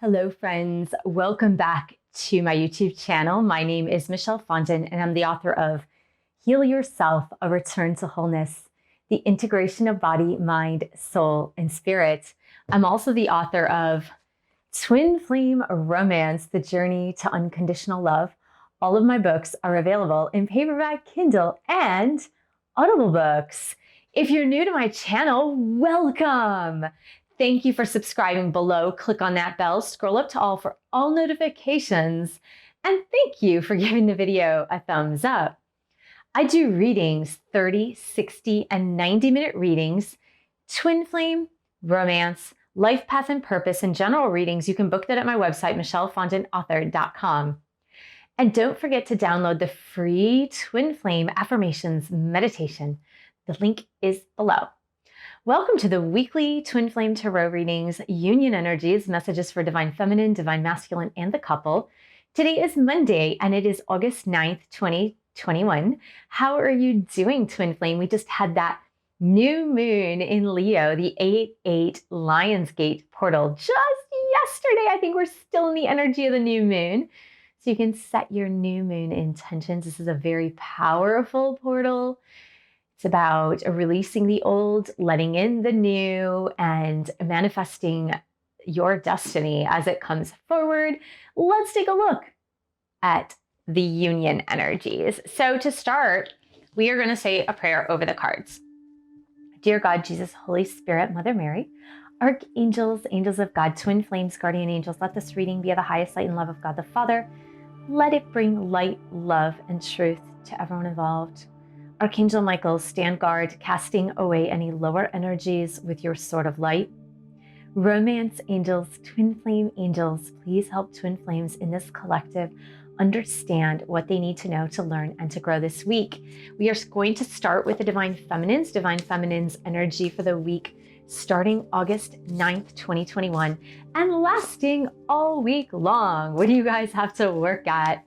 Hello friends, welcome back to my YouTube channel. My name is Michelle Fondin and I'm the author of Heal Yourself, A Return to Wholeness, the integration of body, mind, soul, and spirit. I'm also the author of Twin Flame Romance, The Journey to Unconditional Love. All of my books are available in paperback, Kindle, and Audible books. If you're new to my channel, welcome. Thank you for subscribing below. Click on that bell, scroll up to all for all notifications, and thank you for giving the video a thumbs up. I do readings, 30, 60, and 90-minute readings, twin flame, romance, life path and purpose, and general readings. You can book that at my website, michellefondinauthor.com. And don't forget to download the free Twin Flame Affirmations Meditation. The link is below. Welcome to the weekly Twin Flame Tarot readings, Union Energies, messages for Divine Feminine, Divine Masculine, and the couple. Today is Monday, and it is August 9th, 2021. How are you doing, Twin Flame? We just had that new moon in Leo, the 8/8 Lionsgate portal just yesterday. I think we're still in the energy of the new moon. So you can set your new moon intentions. This is a very powerful portal. It's about releasing the old, letting in the new, and manifesting your destiny as it comes forward. Let's take a look at the union energies. So to start, we are going to say a prayer over the cards. Dear God, Jesus, Holy Spirit, Mother Mary, archangels, angels of God, twin flames, guardian angels, let this reading be of the highest light and love of God the Father. Let it bring light, love, and truth to everyone involved. Archangel Michael, stand guard, casting away any lower energies with your sword of light. Romance angels, twin flame angels, please help twin flames in this collective understand what they need to know to learn and to grow this week. We are going to start with the Divine Feminine's energy for the week starting August 9th, 2021 and lasting all week long. What do you guys have to work at?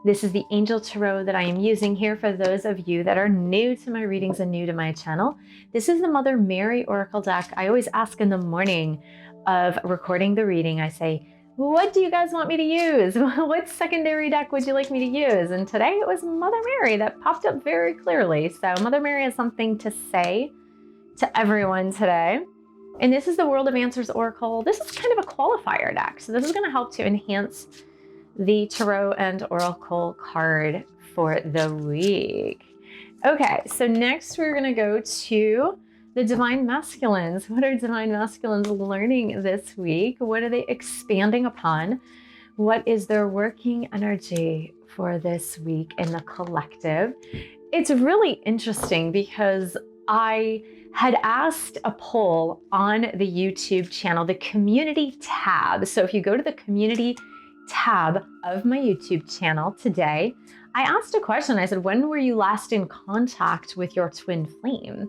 This is the Angel Tarot that I am using here for those of you that are new to my readings and new to my channel. This is the Mother Mary Oracle deck. I always ask in the morning of recording the reading, I say, what do you guys want me to use? What secondary deck would you like me to use? And today it was Mother Mary that popped up very clearly. So Mother Mary has something to say to everyone today. And this is the World of Answers Oracle. This is kind of a qualifier deck. So this is going to help to enhance the Tarot and Oracle card for the week. Okay, so next we're going to go to the Divine Masculines. What are Divine Masculines learning this week? What are they expanding upon? What is their working energy for this week in the collective? It's really interesting because I had asked a poll on the YouTube channel, the community tab. So if you go to the community tab of my YouTube channel today, I asked a question. I said, when were you last in contact with your twin flame?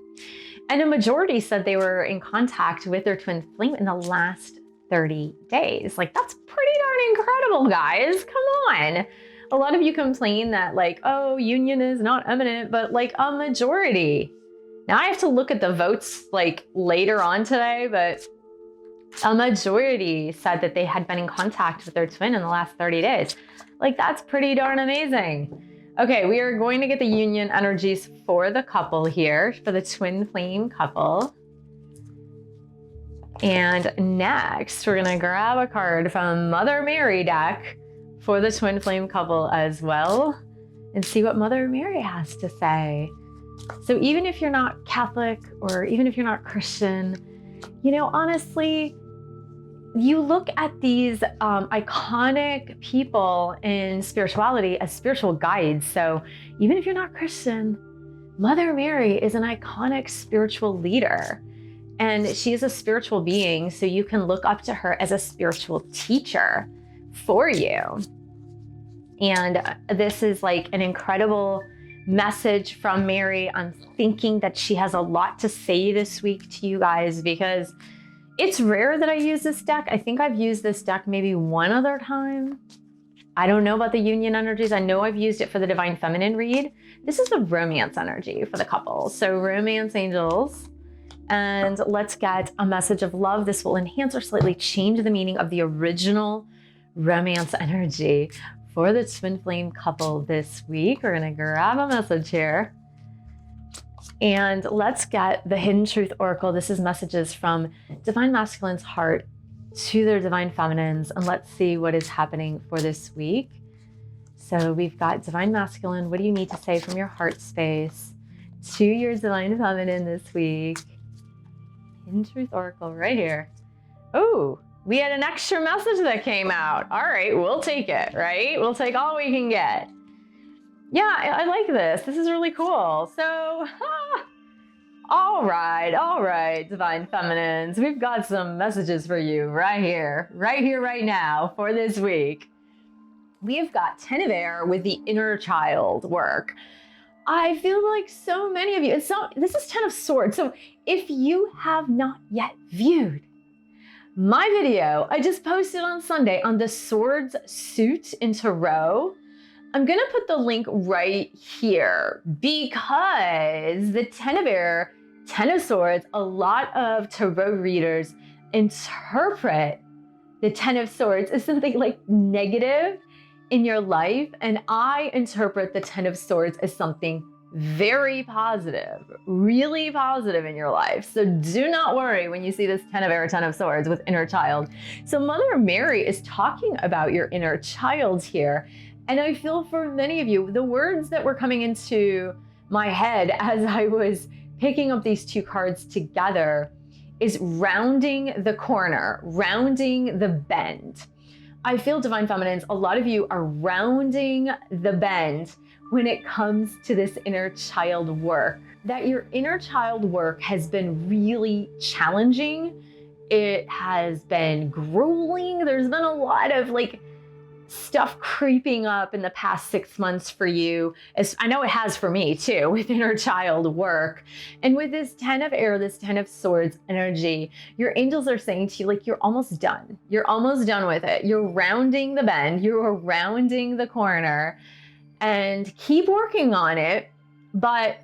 And a majority said they were in contact with their twin flame in the last 30 days. Like, that's pretty darn incredible, guys. Come on. A lot of you complain that like, oh, union is not imminent, but like a majority. Now I have to look at the votes like later on today, but a majority said that they had been in contact with their twin in the last 30 days. Like, that's pretty darn amazing. Okay, we are going to get the union energies for the couple here, for the twin flame couple. And next, we're gonna grab a card from Mother Mary deck for the twin flame couple as well, and see what Mother Mary has to say. So even if you're not Catholic or even if you're not Christian, you know, honestly, you look at these iconic people in spirituality as spiritual guides. So even if you're not Christian, Mother Mary is an iconic spiritual leader. And she is a spiritual being, so you can look up to her as a spiritual teacher for you. And this is like an incredible message from Mary. I'm thinking that she has a lot to say this week to you guys because it's rare that I use this deck. I think I've used this deck maybe one other time. I don't know about the union energies. I know I've used it for the Divine Feminine read. This is the romance energy for the couple. So romance angels, And let's get a message of love. This will enhance or slightly change the meaning of the original romance energy for the twin flame couple this week. We're going to grab a message here. And let's get the Hidden Truth Oracle. This is messages from Divine Masculine's heart to their Divine Feminines. And let's see what is happening for this week. So we've got Divine Masculine. What do you need to say from your heart space to your Divine Feminine this week? Hidden Truth Oracle right here. Oh, we had an extra message that came out. All right, we'll take it, right? We'll take all we can get. Yeah, I like this. This is really cool. So, all right, Divine Feminines. We've got some messages for you right here, right now for this week. We've got 10 of air with the inner child work. I feel like so many of you, this is 10 of swords. So if you have not yet viewed my video I just posted on Sunday on the swords suit in tarot, I'm gonna put the link right here because the 10 of air, 10 of swords, a lot of tarot readers interpret the 10 of swords as something like negative in your life, and I interpret the 10 of swords as something very positive, really positive in your life. So do not worry when you see this 10 of air, 10 of swords with inner child. So Mother Mary is talking about your inner child here. And I feel for many of you, the words that were coming into my head as I was picking up these two cards together is rounding the corner, rounding the bend. I feel, Divine Feminines, a lot of you are rounding the bend when it comes to this inner child work. That your inner child work has been really challenging. It has been grueling. There's been a lot of stuff creeping up in the past 6 months for you, as I know it has for me too, with inner child work. And with this 10 of air, this 10 of swords energy, your angels are saying to you, you're almost done. You're almost done with it. You're rounding the bend. You're rounding the corner, and keep working on it. But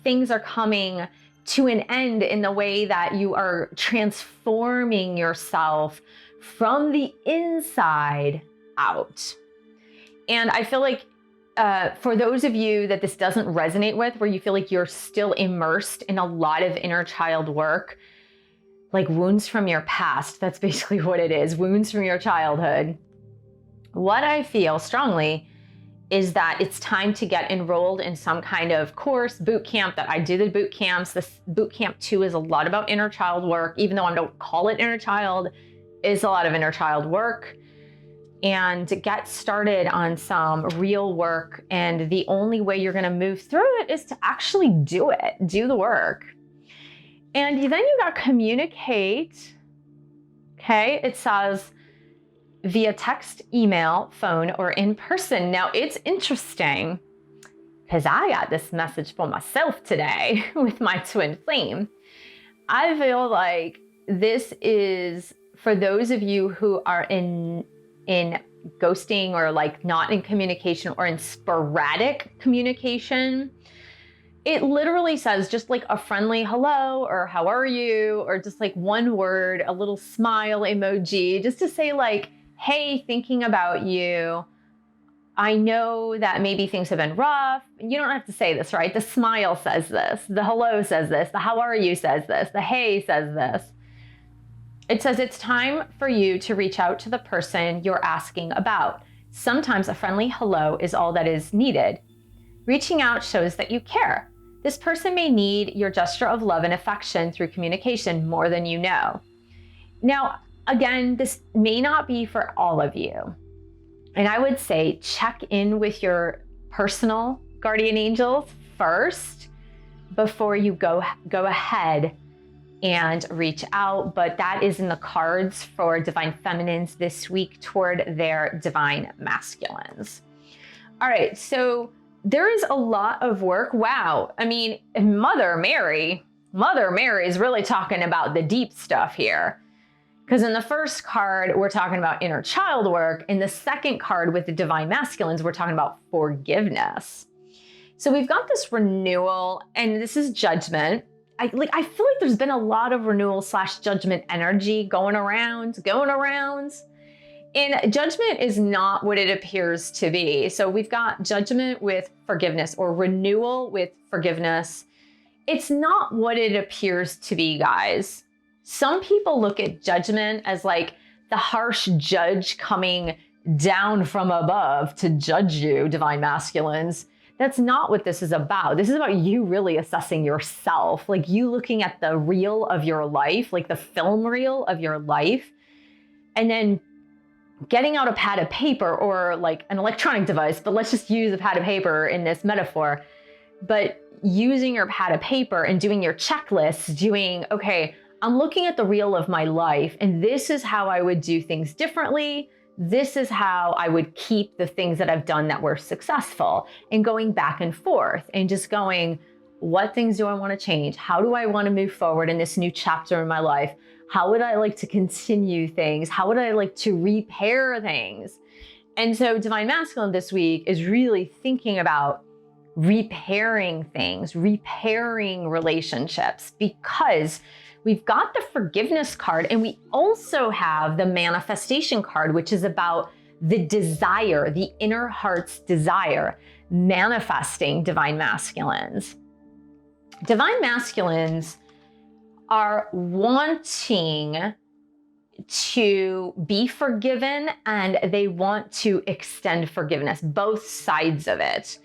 things are coming to an end in the way that you are transforming yourself from the inside out. And I feel like for those of you that this doesn't resonate with, where you feel like you're still immersed in a lot of inner child work, like wounds from your past, that's basically what it is, wounds from your childhood. What I feel strongly is that it's time to get enrolled in some kind of course, boot camp. That I do the boot camps. This boot camp too is a lot about inner child work, even though I don't call it inner child, it's a lot of inner child work. And get started on some real work. And the only way you're gonna move through it is to actually do it, do the work. And then you got communicate, okay? It says via text, email, phone, or in person. Now it's interesting because I got this message for myself today with my twin flame. I feel like this is for those of you who are in ghosting or not in communication or in sporadic communication. It literally says just a friendly hello or how are you, or just one word, a little smile emoji, just to say hey, thinking about you. I know that maybe things have been rough. You don't have to say this, right? The smile says this, the hello says this, the how are you says this, the hey says this. It says it's time for you to reach out to the person you're asking about. Sometimes a friendly hello is all that is needed. Reaching out shows that you care. This person may need your gesture of love and affection through communication more than you know. Now, again, this may not be for all of you. And I would say check in with your personal guardian angels first before you go ahead and reach out. But that is in the cards for Divine Feminines this week toward their Divine Masculines. All right, so there is a lot of work. Wow. I mean, Mother Mary is really talking about the deep stuff here. Because in the first card, we're talking about inner child work. In the second card with the Divine Masculines, we're talking about forgiveness. So we've got this renewal, and this is judgment. I feel like there's been a lot of renewal / judgment energy going around. And judgment is not what it appears to be. So we've got judgment with forgiveness, or renewal with forgiveness. It's not what it appears to be, guys. Some people look at judgment as like the harsh judge coming down from above to judge you, divine masculines. That's not what this is about. This is about you really assessing yourself, like you looking at the reel of your life, like the film reel of your life, and then getting out a pad of paper, or like an electronic device, but let's just use a pad of paper in this metaphor. But using your pad of paper and doing your checklist, okay, I'm looking at the reel of my life, and this is how I would do things differently. This is how I would keep the things that I've done that were successful, and going back and forth and just going, what things do I want to change? How do I want to move forward in this new chapter in my life? How would I like to continue things? How would I like to repair things? And so Divine Masculine this week is really thinking about repairing things, repairing relationships, because we've got the forgiveness card, and we also have the manifestation card, which is about the desire, the inner heart's desire, manifesting divine masculines. Divine masculines are wanting to be forgiven, and they want to extend forgiveness, both sides of it.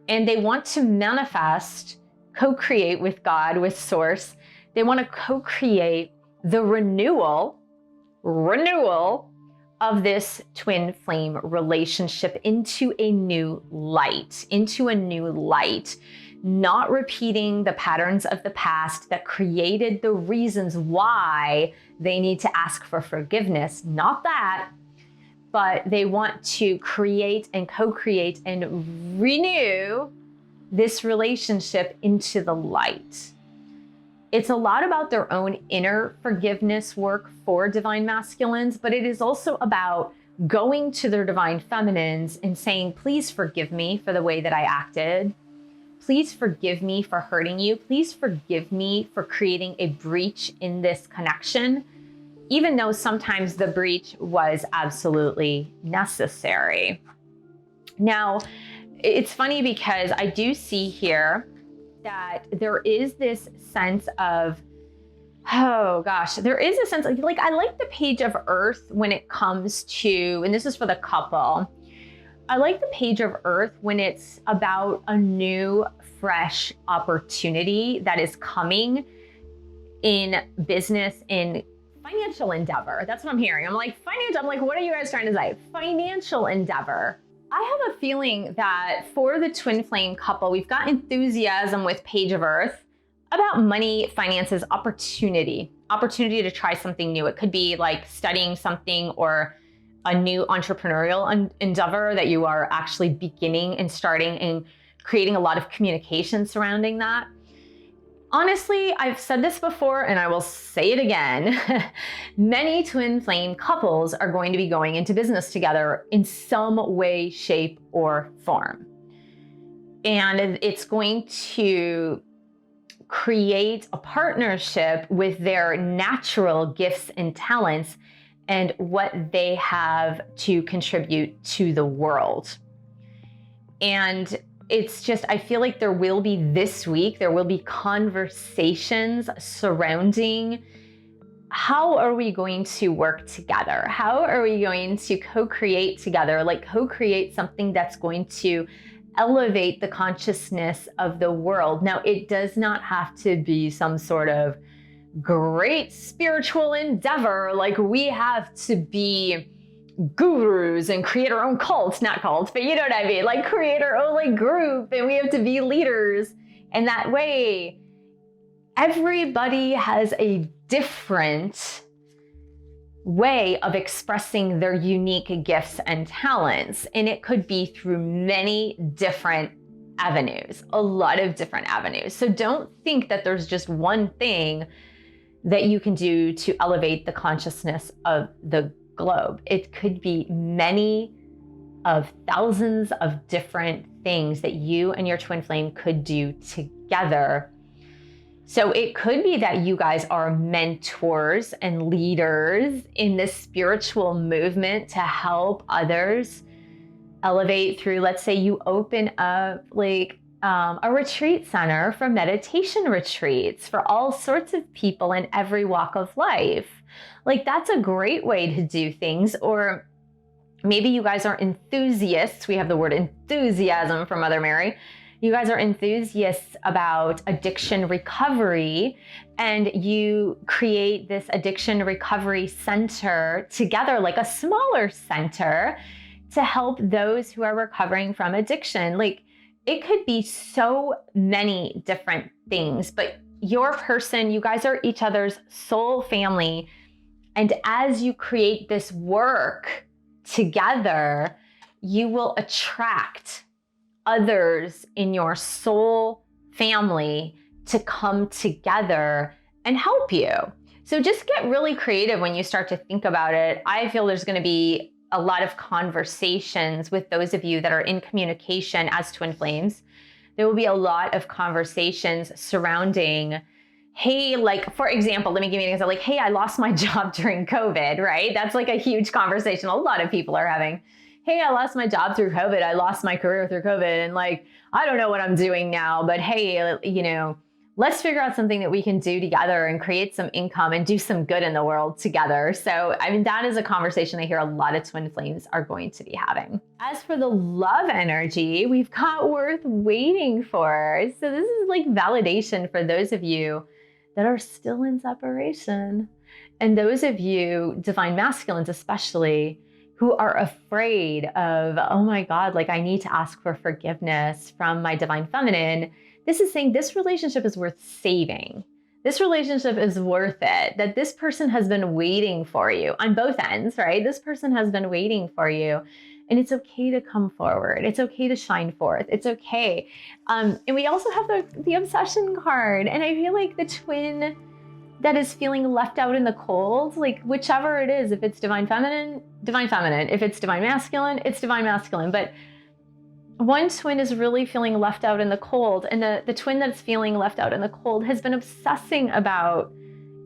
And they want to manifest, co-create with God, with Source. They want to co-create the renewal of this twin flame relationship into a new light, not repeating the patterns of the past that created the reasons why they need to ask for forgiveness. Not that, but they want to create and co-create and renew this relationship into the light. It's a lot about their own inner forgiveness work for divine masculines, but it is also about going to their divine feminines and saying, please forgive me for the way that I acted. Please forgive me for hurting you. Please forgive me for creating a breach in this connection, even though sometimes the breach was absolutely necessary. Now, it's funny because I do see here that there is this sense of, there is a sense of, like, I like the page of Earth when it comes to, and this is for the couple, I like the page of Earth when it's about a new, fresh opportunity that is coming in business, in financial endeavor. That's what I'm hearing. I'm like, what are you guys trying to say? Financial endeavor. I have a feeling that for the twin flame couple, we've got enthusiasm with page of Earth about money, finances, opportunity to try something new. It could be like studying something, or a new entrepreneurial endeavor that you are actually beginning and starting, and creating a lot of communication surrounding that. Honestly, I've said this before and I will say it again. Many twin flame couples are going to be going into business together in some way, shape, or form. And it's going to create a partnership with their natural gifts and talents and what they have to contribute to the world. And it's just, I feel like there will be this week, there will be conversations surrounding how are we going to work together? How are we going to co-create together? Like co-create something that's going to elevate the consciousness of the world. Now, it does not have to be some sort of great spiritual endeavor. Like we have to be gurus and create our own cults, not cults, but you know what I mean? Like create our own like group, and we have to be leaders. And that way, everybody has a different way of expressing their unique gifts and talents. And it could be through many different avenues, a lot of different avenues. So don't think that there's just one thing that you can do to elevate the consciousness of the globe. It could be many of thousands of different things that you and your twin flame could do together So it could be that you guys are mentors and leaders in this spiritual movement to help others elevate through, let's say you open up like a retreat center for meditation retreats for all sorts of people in every walk of life. Like that's a great way to do things. Or maybe you guys are enthusiasts. We have the word enthusiasm from Mother Mary. You guys are enthusiasts about addiction recovery, and you create this addiction recovery center together, like a smaller center to help those who are recovering from addiction. Like it could be so many different things, but your person, you guys are each other's soul family. And as you create this work together, you will attract others in your soul family to come together and help you. So just get really creative when you start to think about it. I feel there's going to be a lot of conversations with those of you that are in communication as twin flames. There will be a lot of conversations surrounding, hey, like, for example, let me give you an example, like, hey, I lost my job during COVID, right? That's like a huge conversation a lot of people are having. Hey, I lost my job through COVID. I lost my career through COVID. And like, I don't know what I'm doing now, but hey, you know, let's figure out something that we can do together and create some income and do some good in the world together. So, I mean, that is a conversation I hear a lot of twin flames are going to be having. As for the love energy, we've got worth waiting for. So this is like validation for those of you that are still in separation. And those of you, divine masculines especially, who are afraid of, oh my God, like I need to ask for forgiveness from my divine feminine. This is saying this relationship is worth saving. This relationship is worth it, that this person has been waiting for you on both ends, right? This person has been waiting for you, and it's okay to come forward. It's okay to shine forth. It's okay. And we also have the obsession card. And I feel like the twin that is feeling left out in the cold, like whichever it is, if it's divine feminine, divine feminine. If it's divine masculine, it's divine masculine. But one twin is really feeling left out in the cold, and the twin that's feeling left out in the cold has been obsessing about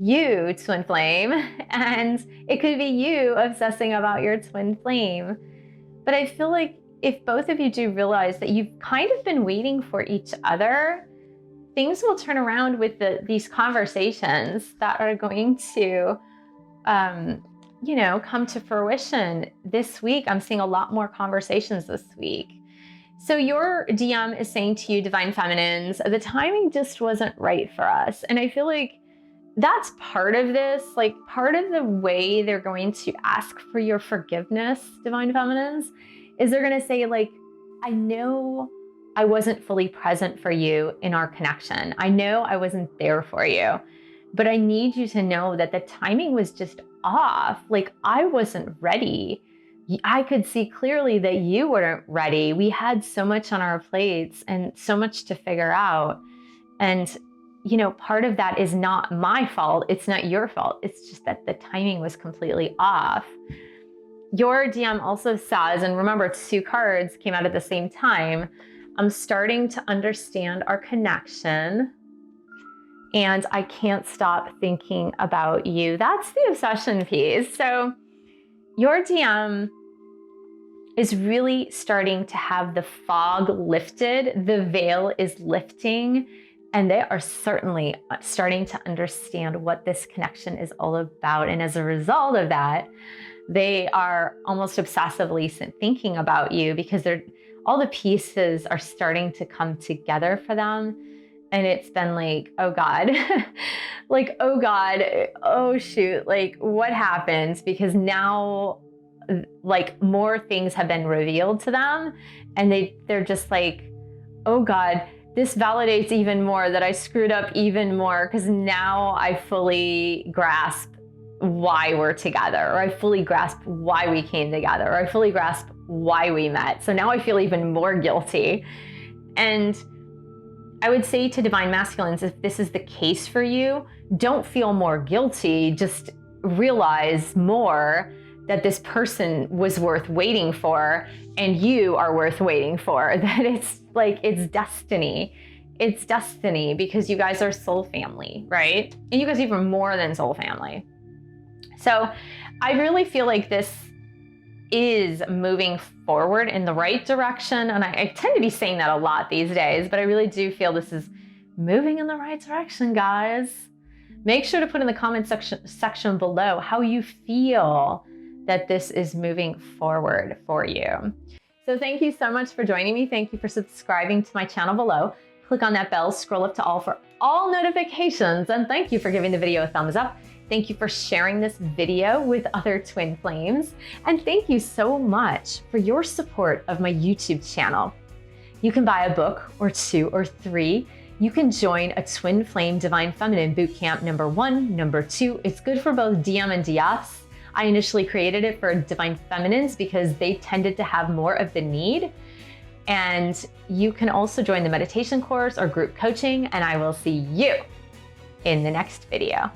you, twin flame, and it could be you obsessing about your twin flame. But I feel like if both of you do realize that you've kind of been waiting for each other, things will turn around with these conversations that are going to, come to fruition this week. I'm seeing a lot more conversations this week. So your DM is saying to you, divine feminines, the timing just wasn't right for us. And I feel like that's part of this, like part of the way they're going to ask for your forgiveness, divine feminines, is they're going to say like, I know I wasn't fully present for you in our connection. I know I wasn't there for you, but I need you to know that the timing was just off. Like I wasn't ready. I could see clearly that you weren't ready. We had so much on our plates and so much to figure out. And, you know, part of that is not my fault. It's not your fault. It's just that the timing was completely off. Your DM also says, and remember, 2 cards came out at the same time, I'm starting to understand our connection and I can't stop thinking about you. That's the obsession piece. So your DM is really starting to have the fog lifted, the veil is lifting, and they are certainly starting to understand what this connection is all about. And as a result of that, they are almost obsessively thinking about you because all the pieces are starting to come together for them. And it's been like, oh God, like, oh God, oh shoot, like what happens? Because now like more things have been revealed to them and they're just like, oh God, this validates even more that I screwed up even more because now I fully grasp why we're together, or I fully grasp why we came together, or I fully grasp why we met. So now I feel even more guilty. And I would say to divine masculines, if this is the case for you, don't feel more guilty, just realize more that this person was worth waiting for and you are worth waiting for, that it's like, it's destiny. it's destiny because you guys are soul family, right? And you guys are even more than soul family. So I really feel like this is moving forward in the right direction. And I tend to be saying that a lot these days, but I really do feel this is moving in the right direction, guys. Make sure to put in the comment section below how you feel that this is moving forward for you. So thank you so much for joining me. Thank you for subscribing to my channel below. Click on that bell, scroll up to all for all notifications, and thank you for giving the video a thumbs up. Thank you for sharing this video with other twin flames, and thank you so much for your support of my YouTube channel. You can buy a book or 2 or 3. You can join a Twin Flame Divine Feminine Bootcamp number 1, number 2. It's good for both DM and DFs. I initially created it for Divine Feminines because they tended to have more of the need. And you can also join the meditation course or group coaching, and I will see you in the next video.